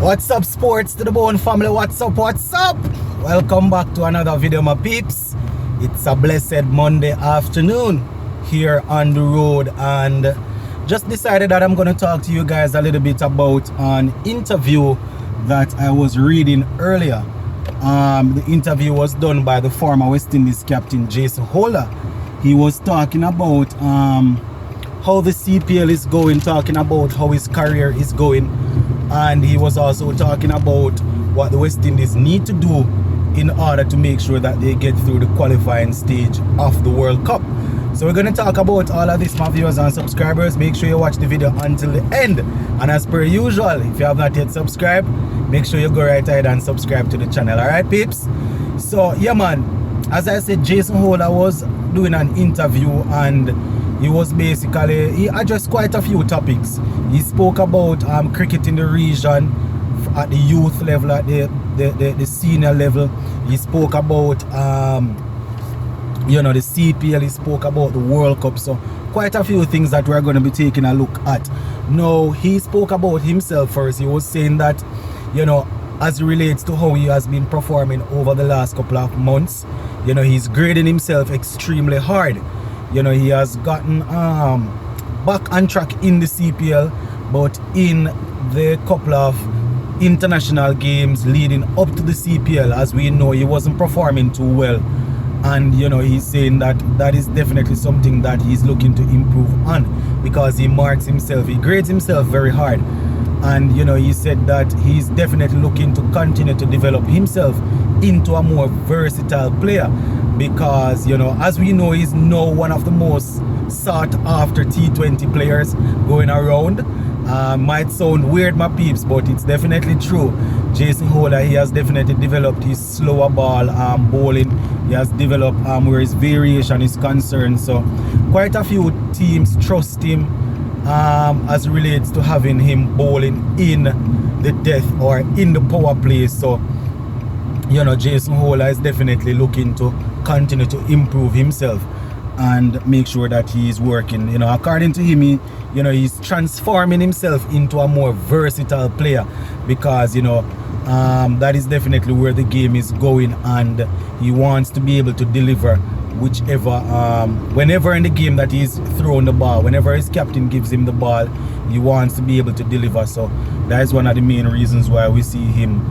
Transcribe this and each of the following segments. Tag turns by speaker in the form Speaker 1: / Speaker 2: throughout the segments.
Speaker 1: What's up, sports to the bone family? What's up? Welcome back to another video, my peeps. It's a blessed Monday afternoon here on the road, and just decided that I'm going to talk to you guys a little bit about an interview that I was reading earlier. The interview was done by the former West Indies captain Jason Holder. He was talking about how the CPL is going, talking about how his career is going, and he was also talking about what the West Indies need to do in order to make sure that they get through the qualifying stage of the World Cup. So we're going to talk about all of this, my viewers and subscribers. Make sure you watch the video until the end, and as per usual, if you have not yet subscribed, make sure you go right ahead and subscribe to the channel. Alright, peeps? So yeah, man, as I said, Jason Holder was doing an interview, and he was basically, he addressed quite a few topics. He spoke about cricket in the region at the youth level, at the senior level. He spoke about the CPL. He spoke about the World Cup. So quite a few things that we're going to be taking a look at. Now, he spoke about himself first. He was saying that, as it relates to how he has been performing over the last couple of months, he's grading himself extremely hard. He has gotten back on track in the CPL, but in the couple of international games leading up to the CPL, as we know, he wasn't performing too well. And he's saying that that is definitely something that he's looking to improve on, because he marks himself, he grades himself very hard. And he said that he's definitely looking to continue to develop himself into a more versatile player, because as we know, he's now one of the most sought after T20 players going around. Might sound weird, my peeps, but it's definitely true. Jason Holder, he has definitely developed his slower ball bowling. He has developed where his variation is concerned. So quite a few teams trust him as it relates to having him bowling in the death or in the power play. So Jason Holder is definitely looking to continue to improve himself and make sure that he's working. According to him, he's transforming himself into a more versatile player, because that is definitely where the game is going, and he wants to be able to deliver whichever whenever in the game that he's throwing the ball, whenever his captain gives him the ball, he wants to be able to deliver. So that is one of the main reasons why we see him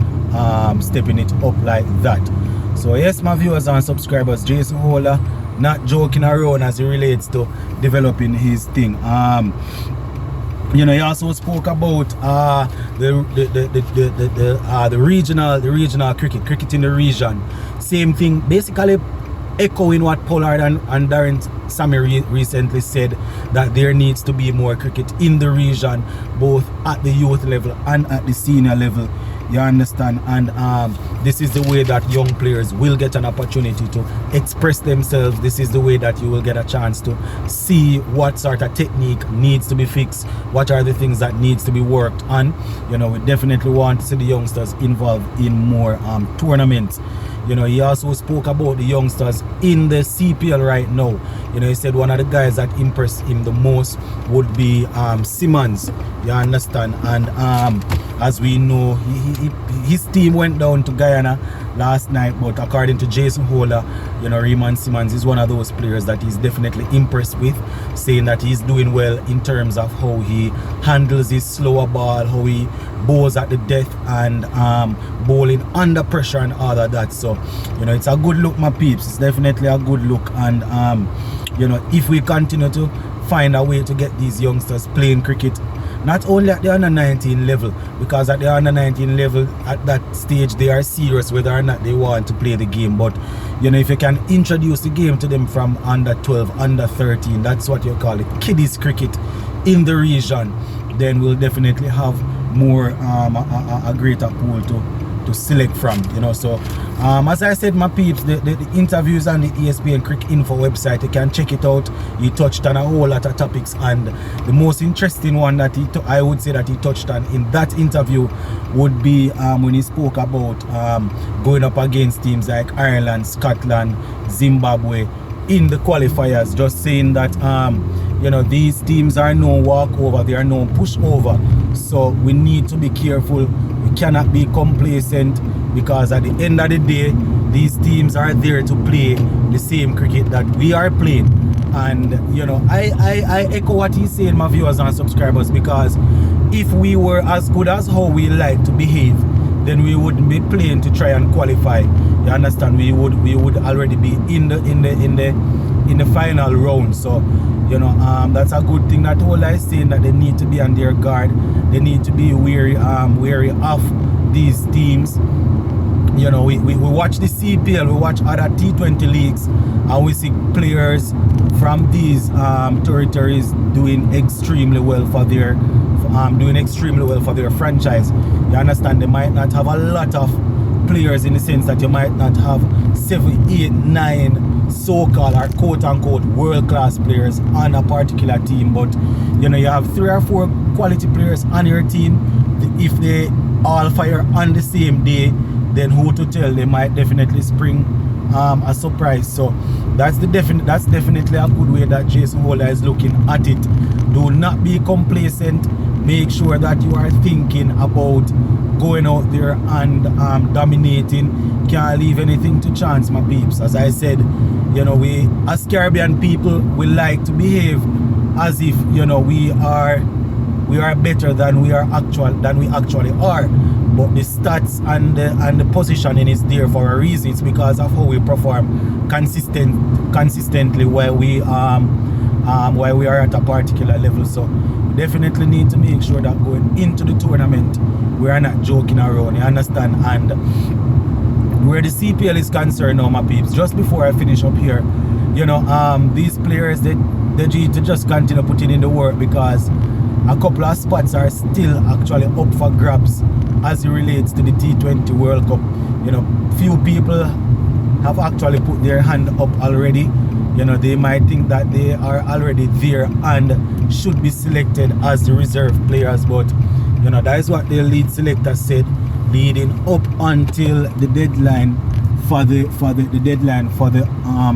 Speaker 1: stepping it up like that. So yes, my viewers and subscribers, Jason Holder not joking around as it relates to developing his thing. He also spoke about the regional cricket in the region. Same thing, basically echoing what Pollard and Darren Sammy recently said, that there needs to be more cricket in the region, both at the youth level and at the senior level. You understand? And this is the way that young players will get an opportunity to express themselves. This is the way that you will get a chance to see what sort of technique needs to be fixed, what are the things that needs to be worked on. We definitely want to see the youngsters involved in more tournaments. He also spoke about the youngsters in the CPL right now. He said one of the guys that impressed him the most would be Simmons. You understand? And as we know, his team went down to Guyana last night, but according to Jason Holder, Raymond Simmons is one of those players that he's definitely impressed with, saying that he's doing well in terms of how he handles his slower ball, how he bowls at the death, and bowling under pressure and all of that. So it's a good look, my peeps. It's definitely a good look, and if we continue to find a way to get these youngsters playing cricket, not only at the under 19 level, because at the under 19 level, at that stage, they are serious whether or not they want to play the game. But if you can introduce the game to them from under 12, under 13, that's what you call it, kiddies cricket in the region, then we'll definitely have more a greater pool to select from. So as I said, my peeps, the interviews on the ESPN Cricket Info website, you can check it out. He touched on a whole lot of topics, and the most interesting one that I would say that he touched on in that interview would be when he spoke about going up against teams like Ireland, Scotland, Zimbabwe in the qualifiers, just saying that these teams are no walkover, they are no pushover. So we need to be careful. we cannot be complacent, because at the end of the day, these teams are there to play the same cricket that we are playing. And you know, I echo what he's saying, my viewers and subscribers, because if we were as good as how we like to behave, then we wouldn't be playing to try and qualify. You understand? We would already be in the final round. So you know, that's a good thing that all is saying, that they need to be on their guard. They need to be wary of these teams. You know, we watch the CPL, we watch other T20 leagues, and we see players from these territories doing extremely well for their franchise. You understand? They might not have a lot of players, in the sense that you might not have 7, 8, 9 so-called or quote-unquote world-class players on a particular team, but you know, you have 3 or 4 quality players on your team. If they all fire on the same day, then who to tell, they might definitely spring a surprise. So that's definitely a good way that Jason Holder is looking at it. Do not be complacent. Make sure that you are thinking about going out there and dominating. Can't leave anything to chance, my peeps. As I said, you know, we as Caribbean people, we like to behave as if, you know, we are better than we actually are. But the stats and the positioning is there for a reason. It's because of how we perform consistently while we are at a particular level. So we definitely need to make sure that going into the tournament, we are not joking around, you understand? And where the CPL is concerned now, my peeps, just before I finish up here, you know, these players, they need to just continue putting in the work, because a couple of spots are still actually up for grabs as it relates to the T20 World Cup. You know, few people have actually put their hand up already. You know, they might think that they are already there and should be selected as the reserve players, but you know, that is what the lead selector said leading up until the deadline for the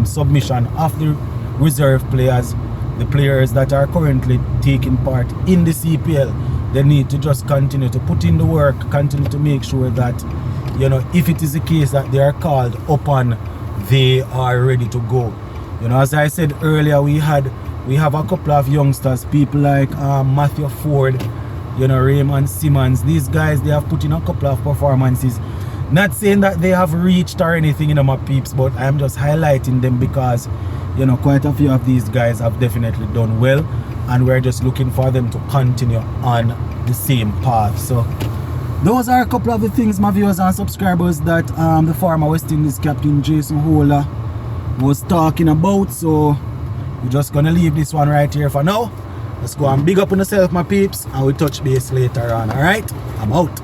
Speaker 1: submission of the reserve players. The players that are currently taking part in the CPL, they need to just continue to put in the work, continue to make sure that, you know, if it is the case that they are called upon, they are ready to go. You know, as I said earlier, we have a couple of youngsters, people like Matthew Ford, you know, Raymond Simmons. These guys, they have put in a couple of performances. Not saying that they have reached or anything, you know, my peeps, but I'm just highlighting them because, you know, quite a few of these guys have definitely done well, and we're just looking for them to continue on the same path. So those are a couple of the things, my viewers and subscribers, that the former West Indies captain Jason Holder was talking about. So we're just gonna leave this one right here for now. Let's go and big up on yourself, my peeps, and we'll touch base later on. All right, I'm out.